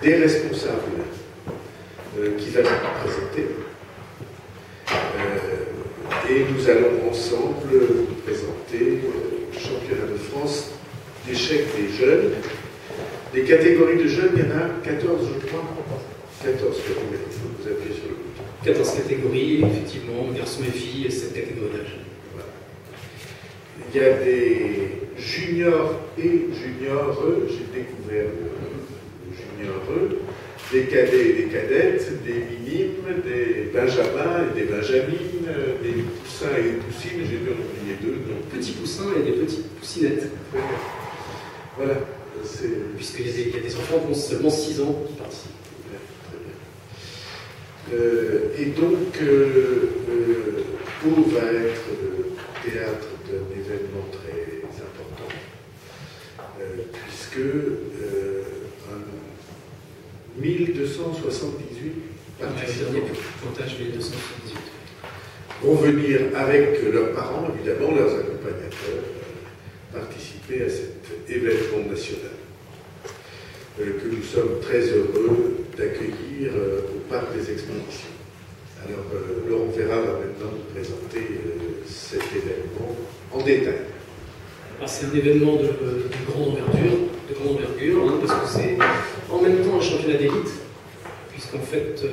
des responsables qui va nous présenter. Et nous allons ensemble vous présenter le championnat de France d'échecs des jeunes. Les catégories de jeunes, il y en a 14, je crois. 14 catégories, vous appuyez sur le bouton. 14 catégories, effectivement, garçons et filles, et 7 catégories d'âge. Voilà. Il y a des juniors et juniors, j'ai découvert le junior, des cadets et des cadettes, des minimes, des benjamins et des benjamines, des poussins et des poussines, j'ai dû en oublier deux. Donc... Petits poussins et des petites poussinettes. Voilà. Puisqu'il y a des enfants qui ont seulement 6 ans qui participent. Et donc, Pau va être le théâtre d'un événement très important, puisque 1278 participants vont venir avec leurs parents, évidemment, leurs accompagnateurs, participer à cet événement national que nous sommes très heureux d'accueillir au Parc des Expositions. Alors, Laurent Ferrat va maintenant nous présenter cet événement en détail. C'est un événement de grande envergure, parce que c'est en même temps un championnat d'élite, puisqu'en fait,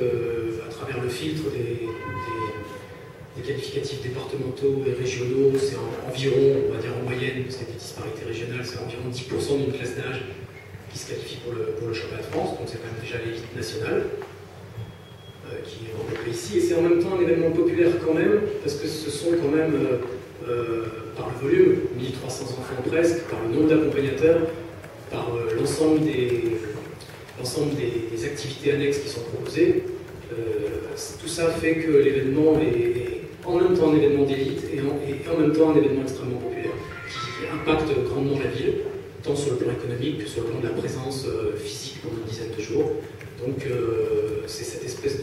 à travers le filtre des qualificatifs départementaux et régionaux, c'est environ, on va dire en moyenne, parce qu'il y a des disparités régionales, c'est environ 10% d'une classe d'âge qui se qualifie pour le championnat de France, donc c'est quand même déjà l'élite nationale qui est développée ici, et c'est en même temps un événement populaire quand même, parce que ce sont quand même, par le volume, 1300 enfants presque, par le nombre d'accompagnateurs, par l'ensemble des activités annexes qui sont proposées, tout ça fait que l'événement est en même temps un événement d'élite et en même temps un événement extrêmement populaire, qui impacte grandement la ville, tant sur le plan économique que sur le plan de la présence physique pendant une dizaine de jours. Donc c'est cette espèce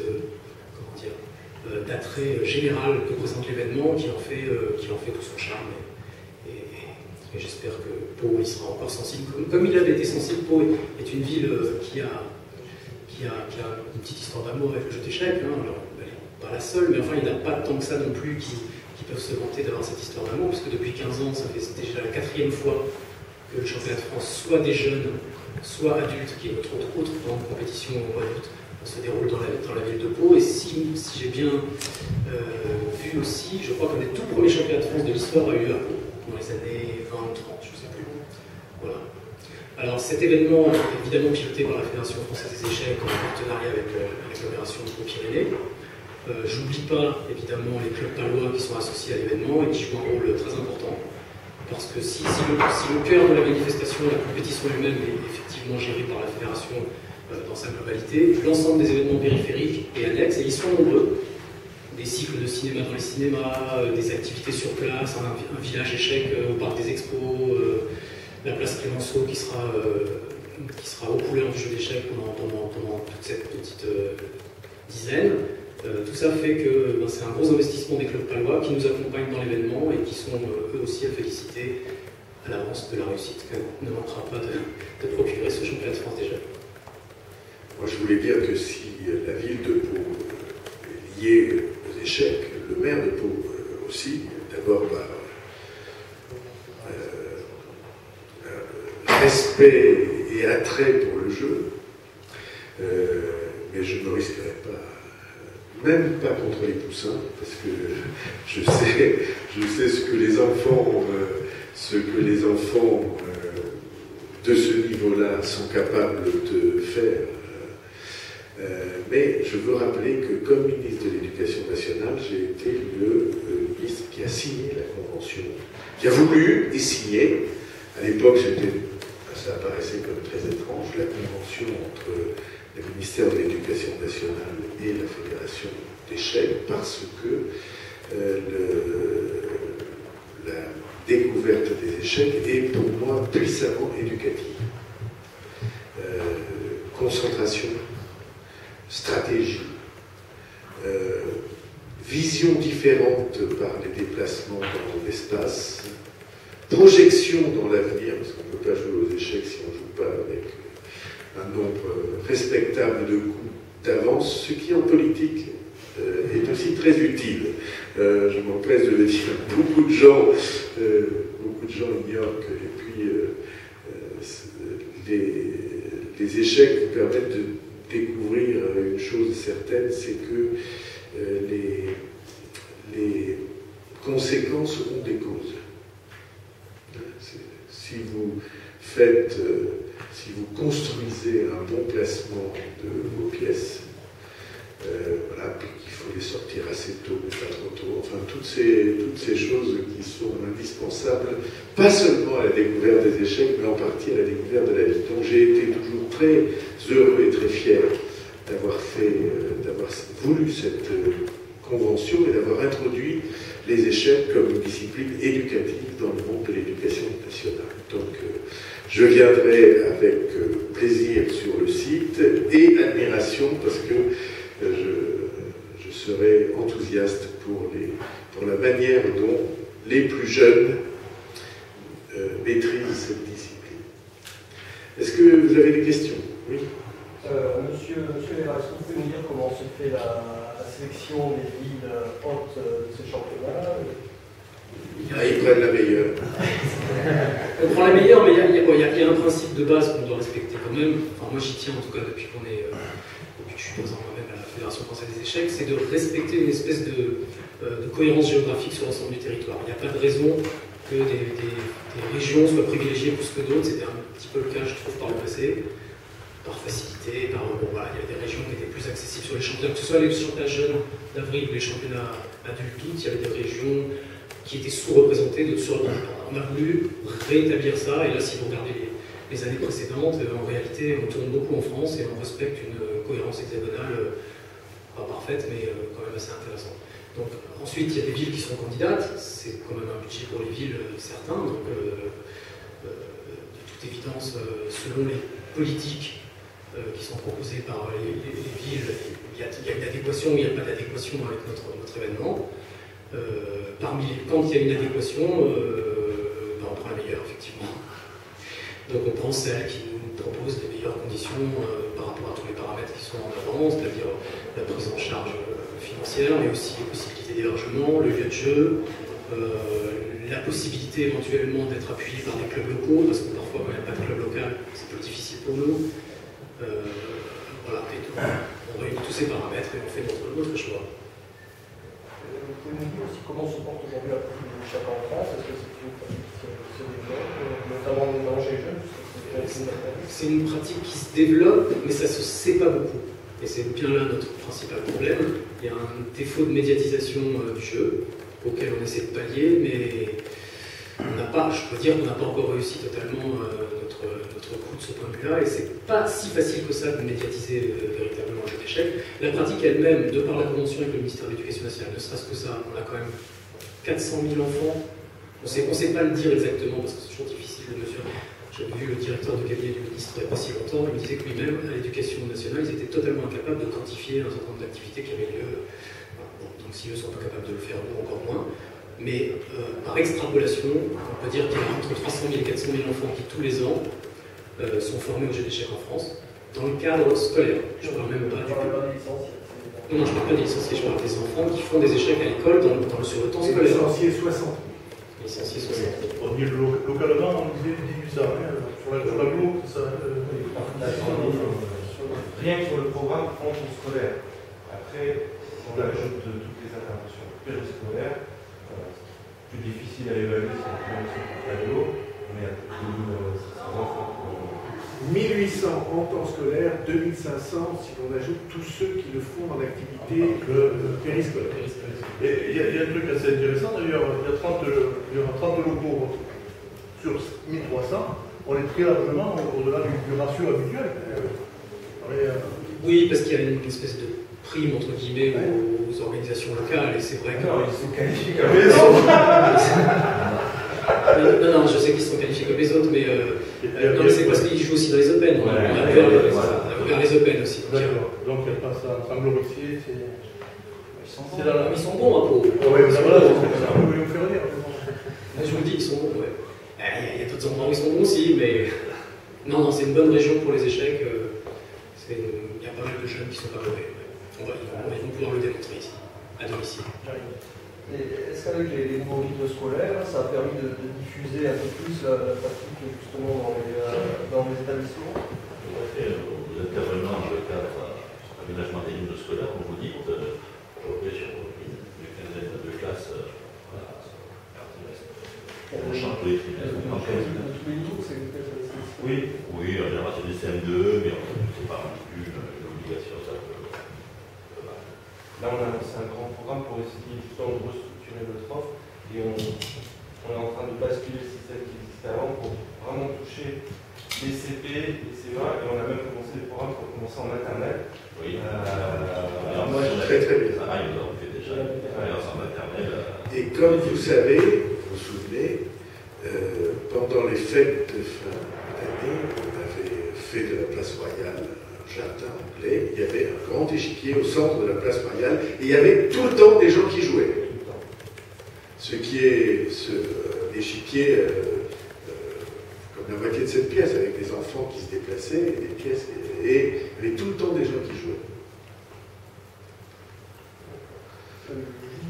d'attrait général que présente l'événement qui en fait tout son charme. Et j'espère que Pau y sera encore sensible. Comme il avait été sensible, Pau est une ville qui a une petite histoire d'amour avec le jeu d'échecs. Alors, elle n'est pas la seule, mais enfin, il n'y en a pas tant que ça non plus qui peuvent se vanter d'avoir cette histoire d'amour, puisque depuis 15 ans, ça fait déjà la 4e fois que le championnat de France, soit des jeunes, soit adultes, qui est notre autre grande compétition adulte, se déroule dans la ville de Pau. Et si j'ai bien vu aussi, je crois qu'un des tout premiers championnats de France de l'histoire a eu lieu à Pau, dans les années 20 ou 30, je ne sais plus. Voilà. Alors cet événement est évidemment piloté par la Fédération française des échecs en partenariat avec l'opération Pau-Pyrénées. J'oublie pas évidemment les clubs palois qui sont associés à l'événement et qui jouent un rôle très important. Parce que si le cœur de la manifestation, la compétition elle-même est effectivement gérée par la fédération dans sa globalité, l'ensemble des événements périphériques et annexes, et ils sont nombreux, des cycles de cinéma dans les cinémas, des activités sur place, un village échec au parc des expos, la place Clémenceau qui sera au couleur du jeu d'échecs pendant toute cette petite dizaine. Tout ça fait que c'est un gros investissement des clubs palois qui nous accompagnent dans l'événement et qui sont eux aussi à féliciter à l'avance de la réussite que ne manquera pas de procurer ce championnat de France déjà. Moi je voulais dire que si la ville de Pau est liée aux échecs, le maire de Pau aussi, d'abord par respect et attrait pour le jeu, mais je ne risquerai pas. Même pas contre les poussins, parce que je sais ce que les enfants de ce niveau-là sont capables de faire. Mais je veux rappeler que comme ministre de l'Éducation nationale, j'ai été le ministre qui a signé la convention, qui a voulu et signé. À l'époque, ça apparaissait comme très étrange, la convention entre le ministère de l'Éducation nationale et la Fédération d'échecs, parce que la découverte des échecs est pour moi puissamment éducative. Concentration, stratégie, vision différente par les déplacements dans l'espace, projection dans l'avenir, parce qu'on ne peut pas jouer aux échecs si on ne joue pas avec un nombre respectable de coups d'avance, ce qui en politique est aussi très utile. Je m'empresse de le dire, beaucoup de gens ignorent que, et puis les échecs vous permettent de découvrir une chose certaine, c'est que les conséquences ont des causes. Si vous construisez un bon placement de vos pièces, voilà, puis qu'il faut les sortir assez tôt, mais pas trop tôt, enfin toutes ces choses qui sont indispensables, pas seulement à la découverte des échecs, mais en partie à la découverte de la vie. Donc j'ai été toujours très heureux et très fier d'avoir voulu cette convention et d'avoir introduit les échecs comme discipline éducative dans le monde de l'éducation nationale. Donc je viendrai avec plaisir sur le site et admiration parce que je serai enthousiaste pour la manière dont les plus jeunes maîtrisent cette discipline. Est-ce que vous avez des questions? Oui. Monsieur Léra, est-ce que vous pouvez nous dire comment se fait la sélection des villes hôtes de ce championnat? Ils prennent la meilleure. On prend la meilleure, mais il y a un principe de base qu'on doit respecter quand même. Enfin, moi j'y tiens en tout cas depuis que je suis présent moi-même à la Fédération française des échecs, c'est de respecter une espèce de cohérence géographique sur l'ensemble du territoire. Il n'y a pas de raison que des régions soient privilégiées plus que d'autres. C'était un petit peu le cas, je trouve, par le passé. Par facilité, voilà, il y avait des régions qui étaient plus accessibles sur les championnats, que ce soit les championnats jeunes d'avril ou les championnats adultes, il y avait des régions qui étaient sous-représentées, d'autres sur-représentées. On a voulu rétablir ça, et là, si vous regardez les années précédentes, en réalité, on tourne beaucoup en France et on respecte une cohérence hexagonale, pas parfaite, mais quand même assez intéressante. Donc, ensuite, il y a des villes qui sont candidates, c'est quand même un budget pour les villes certains, donc de toute évidence, selon les politiques qui sont proposées par les villes, il y a une adéquation ou il n'y a pas d'adéquation avec notre événement. Quand il y a une adéquation, on prend la meilleure, effectivement. Donc on prend celle qui nous propose les meilleures conditions par rapport à tous les paramètres qui sont en avant, c'est-à-dire la prise en charge financière, mais aussi les possibilités d'hébergement, le lieu de jeu, la possibilité éventuellement d'être appuyé par des clubs locaux, parce que parfois quand il n'y a pas de club local, c'est plus difficile pour nous. Voilà, et tout. On réunit tous ces paramètres et on fait notre choix. Vous pouvez nous dire aussi comment se porte aujourd'hui la pratique du échec en France? Est-ce que c'est une pratique qui se développe, notamment chez les jeunes? C'est une pratique qui se développe, mais ça ne se sait pas beaucoup. Et c'est bien là notre principal problème. Il y a un défaut de médiatisation du jeu, auquel on essaie de pallier, mais je peux dire qu'on n'a pas encore réussi totalement notre coup de ce point de vue-là, et c'est pas si facile que ça de médiatiser véritablement le jeu d'échecs. La pratique elle-même, de par la convention avec le ministère de l'Éducation nationale, ne serait-ce que ça, on a quand même 400 000 enfants. On sait pas le dire exactement parce que c'est toujours difficile de mesurer. J'avais vu le directeur de cabinet du ministre il n'y a pas si longtemps, il me disait que lui-même, à l'Éducation nationale, ils étaient totalement incapables de quantifier un certain nombre d'activités qui avaient lieu. Bon, donc si eux ne sont pas capables de le faire, nous encore moins. Mais par extrapolation, on peut dire qu'il y a entre 300 000 et 400 000 enfants qui, tous les ans, sont formés au jeu d'échecs en France, dans le cadre scolaire. Je ne parle même pas du... Non, je ne parle pas des licenciés, je parle des enfants qui font des échecs à l'école sur le temps scolaire. Licenciés 60. Licenciés 60. Localement, on disait ça, sur la glo, ça... Rien que sur le programme fonction scolaire. Après, on ajoute toutes les interventions périscolaires. Plus difficile à évaluer, c'est la prévention par tableau. On est à 1800 en temps scolaire, 2500 si l'on ajoute tous ceux qui le font en activité périscolaire. Et il y a un truc assez intéressant d'ailleurs, il y aura 30 locaux sur 1300, on est très largement au-delà du ratio habituel. Oui, parce qu'il y a une espèce de prime entre guillemets aux organisations locales, et c'est vrai que... Non, ils sont qualifiés comme les autres. Non, je sais qu'ils sont qualifiés comme les autres, mais non, mais c'est parce qu'ils jouent aussi dans les Open. On a ouvert les Open aussi. D'accord, donc il n'y a pas ça sans glorifier, Ils sont bons un peu. Oui, voilà, c'est ça, on peut vous faire dire. Je vous le dis, ils sont bons, ouais. Il y a d'autres endroits où ils sont bons aussi, mais... Non, c'est une bonne région pour les échecs. Il y a pas mal de jeunes qui sont pas mauvais. Ils vont pouvoir le démontrer ici, à domicile. Est-ce qu'avec les nouveaux rythmes scolaires, ça a permis de diffuser un peu plus la pratique justement dans les établissements? Vous intervenant dans le cadre d'aménagement des lignes scolaires, comme vous dites, aujourd'hui sur une quinzaine de classes par trimestre. On change tous les trimestres. Tous les niveaux, c'est oui, en général c'est des CM2, mais c'est pas non plus une obligation. Ça peut... Là, on a lancé un grand programme pour essayer justement de restructurer notre offre et on est en train de basculer le système qui existait avant pour vraiment toucher les CP, les CEA et on a même commencé des programmes pour commencer en maternelle. Oui. Moi, très très bien. Ça arrive, on fait déjà en maternelle. Et comme vous savez, vous vous souvenez, pendant les fêtes de fin d'année, on avait fait de la place Royale un jardin anglais. Il y avait un grand échiquier au centre de la place Royale et il y avait tout le temps des gens qui jouaient. Ce qui est l'échiquier comme la moitié de cette pièce, avec des enfants qui se déplaçaient, et des pièces, et il y avait tout le temps des gens qui jouaient.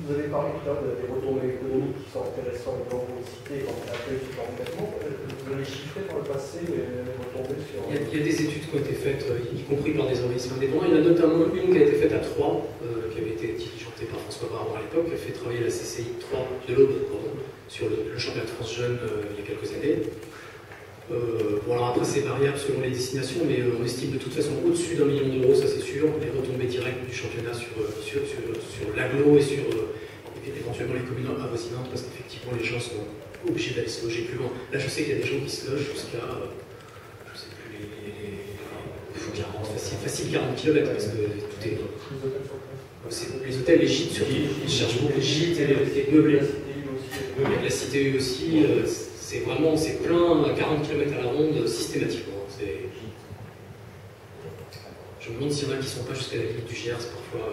Vous avez parlé tout à l'heure des retombées économiques qui sont intéressantes dans vos cités quand on a fait ce engagement. Vous avez chiffré par le passé les retombées sur... Il y a des études qui ont été faites, y compris par des organismes indépendants. Il y en a notamment une qui a été faite à Troyes, qui avait été diligentée par François Baron à l'époque, qui a fait travailler la CCI de Troyes, de l'Aube, sur le championnat de France jeune il y a quelques années. Bon, alors après c'est variable selon les destinations, mais on estime de toute façon au-dessus d'1 million d'euros, ça c'est sûr, les retombées directes du championnat sur l'agglo et sur éventuellement les communes avoisinantes, parce qu'effectivement les gens sont obligés d'aller se loger plus loin. Là je sais qu'il y a des gens qui se logent jusqu'à, je sais plus, facile 40 km, parce que tout est... Les hôtels, les gîtes surtout, ils cherchent beaucoup les gîtes et les meublés. La cité U aussi, c'est plein à 40 km à la ronde systématiquement. Je me demande s'il y en a qui ne sont pas jusqu'à la limite du Gers, parfois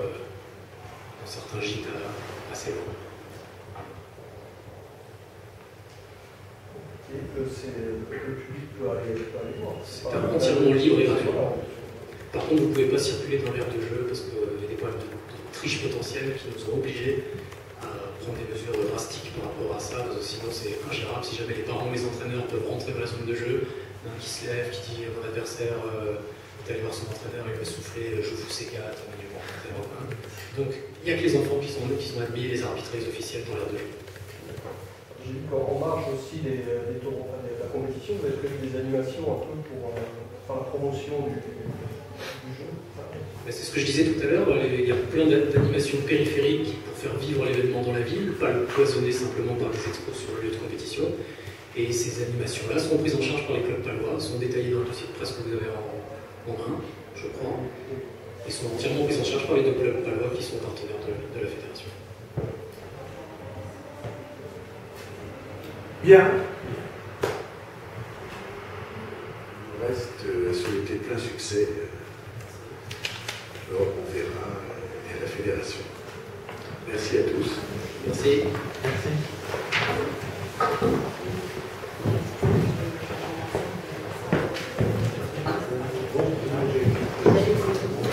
dans certains gîtes assez loin. Et que le public peut aller voir. C'est entièrement libre et gratuit. Par contre, vous ne pouvez pas circuler dans l'aire de jeu parce qu'il y a des problèmes de triche potentielle qui nous ont obligés à prendre des mesures drastiques par rapport à ça, parce que sinon c'est ingérable. Si jamais les parents ou les entraîneurs peuvent rentrer dans la zone de jeu, un qui se lève, qui dit mon adversaire est allé voir son entraîneur, il va souffler, je joue C4, donc il n'y a que les enfants qui sont admis, les arbitres et les officiels dans l'aire de jeu. J'ai vu qu'en marge aussi de la compétition, vous avez prévu des animations un peu pour faire la promotion du jeu. C'est ce que je disais tout à l'heure, il y a plein d'animations périphériques pour faire vivre l'événement dans la ville, pas le cloisonner simplement par des expos sur le lieu de compétition. Et ces animations-là seront prises en charge par les clubs palois, sont détaillées dans le dossier de presse que vous avez en main, je crois. Ils sont entièrement prises en charge par les deux clubs palois qui sont partenaires de la fédération. Bien. Il reste à souhaiter plein succès. Alors on verra et à la fédération. Merci à tous. Merci. Merci.